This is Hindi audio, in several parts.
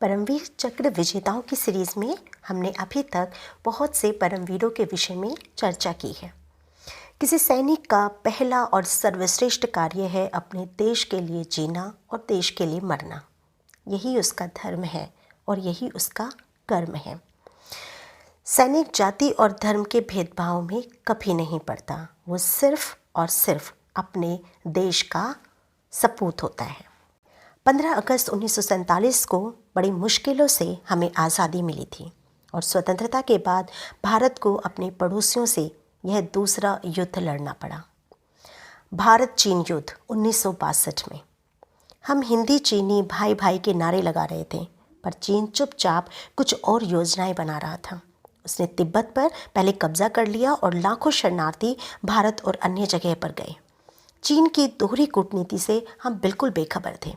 परमवीर चक्र विजेताओं की सीरीज़ में हमने अभी तक बहुत से परमवीरों के विषय में चर्चा की है। किसी सैनिक का पहला और सर्वश्रेष्ठ कार्य है अपने देश के लिए जीना और देश के लिए मरना। यही उसका धर्म है और यही उसका कर्म है। सैनिक जाति और धर्म के भेदभाव में कभी नहीं पड़ता। वो सिर्फ और सिर्फ अपने देश का सपूत होता है। 15 अगस्त 1947 को बड़ी मुश्किलों से हमें आज़ादी मिली थी और स्वतंत्रता के बाद भारत को अपने पड़ोसियों से यह दूसरा युद्ध लड़ना पड़ा। भारत चीन युद्ध 1962 में हम हिंदी चीनी भाई भाई के नारे लगा रहे थे, पर चीन चुपचाप कुछ और योजनाएं बना रहा था। उसने तिब्बत पर पहले कब्जा कर लिया और लाखों शरणार्थी भारत और अन्य जगह पर गए। चीन की दोहरी कूटनीति से हम बिल्कुल बेखबर थे।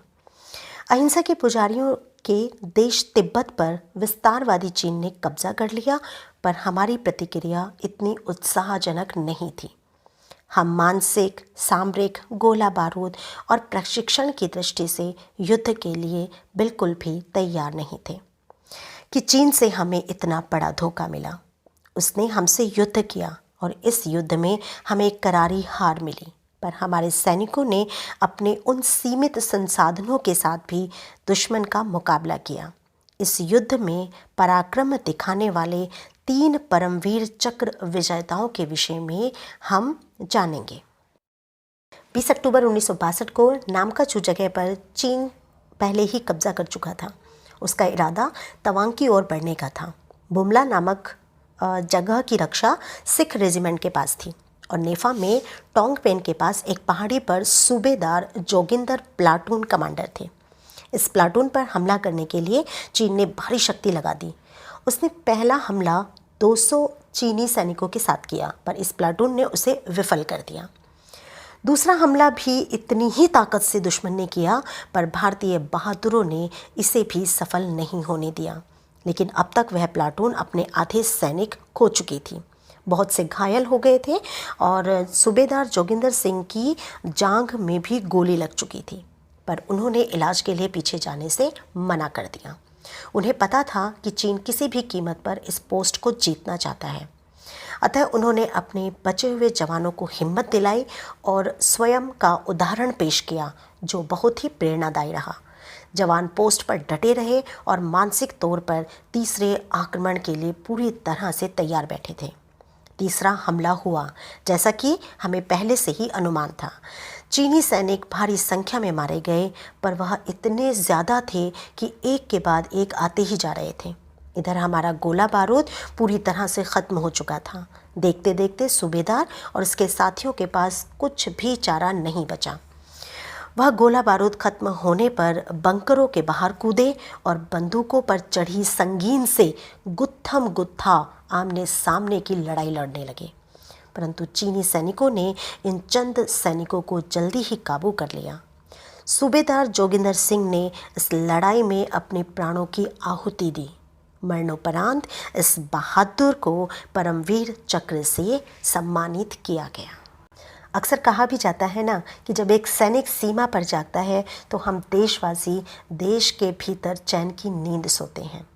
अहिंसा के पुजारियों के देश तिब्बत पर विस्तारवादी चीन ने कब्जा कर लिया, पर हमारी प्रतिक्रिया इतनी उत्साहजनक नहीं थी। हम मानसिक, सामरिक, गोला बारूद और प्रशिक्षण की दृष्टि से युद्ध के लिए बिल्कुल भी तैयार नहीं थे कि चीन से हमें इतना बड़ा धोखा मिला। उसने हमसे युद्ध किया और इस युद्ध में हमें करारी हार मिली, पर हमारे सैनिकों ने अपने उन सीमित संसाधनों के साथ भी दुश्मन का मुकाबला किया। इस युद्ध में पराक्रम दिखाने वाले 3 परमवीर चक्र विजेताओं के विषय में हम जानेंगे। 20 अक्टूबर 1962 को नामकाचू जगह पर चीन पहले ही कब्जा कर चुका था। उसका इरादा तवांग की ओर बढ़ने का था। बुमला नामक जगह की रक्षा सिख रेजिमेंट के पास थी और नेफा में टोंगपेन के पास एक पहाड़ी पर सूबेदार जोगिंदर प्लाटून कमांडर थे। इस प्लाटून पर हमला करने के लिए चीन ने भारी शक्ति लगा दी। उसने पहला हमला 200 चीनी सैनिकों के साथ किया, पर इस प्लाटून ने उसे विफल कर दिया। दूसरा हमला भी इतनी ही ताकत से दुश्मन ने किया, पर भारतीय बहादुरों ने इसे भी सफल नहीं होने दिया। लेकिन अब तक वह प्लाटून अपने आधे सैनिक खो चुकी थी। बहुत से घायल हो गए थे और सूबेदार जोगिंदर सिंह की जांघ में भी गोली लग चुकी थी, पर उन्होंने इलाज के लिए पीछे जाने से मना कर दिया। उन्हें पता था कि चीन किसी भी कीमत पर इस पोस्ट को जीतना चाहता है। अतः उन्होंने अपने बचे हुए जवानों को हिम्मत दिलाई और स्वयं का उदाहरण पेश किया, जो बहुत ही प्रेरणादायी रहा। जवान पोस्ट पर डटे रहे और मानसिक तौर पर तीसरे आक्रमण के लिए पूरी तरह से तैयार बैठे थे। तीसरा हमला हुआ, जैसा कि हमें पहले से ही अनुमान था। चीनी सैनिक भारी संख्या में मारे गए, पर वह इतने ज़्यादा थे कि एक के बाद एक आते ही जा रहे थे। इधर हमारा गोला बारूद पूरी तरह से ख़त्म हो चुका था। देखते देखते सूबेदार और उसके साथियों के पास कुछ भी चारा नहीं बचा। वह गोला बारूद खत्म होने पर बंकरों के बाहर कूदे और बंदूकों पर चढ़ी संगीन से गुत्थम गुत्था आमने सामने की लड़ाई लड़ने लगे। परंतु चीनी सैनिकों ने इन चंद सैनिकों को जल्दी ही काबू कर लिया। सूबेदार जोगिंदर सिंह ने इस लड़ाई में अपने प्राणों की आहुति दी। मरणोपरांत इस बहादुर को परमवीर चक्र से सम्मानित किया गया। अक्सर कहा भी जाता है ना कि जब एक सैनिक सीमा पर जाता है तो हम देशवासी देश के भीतर चैन की नींद सोते हैं।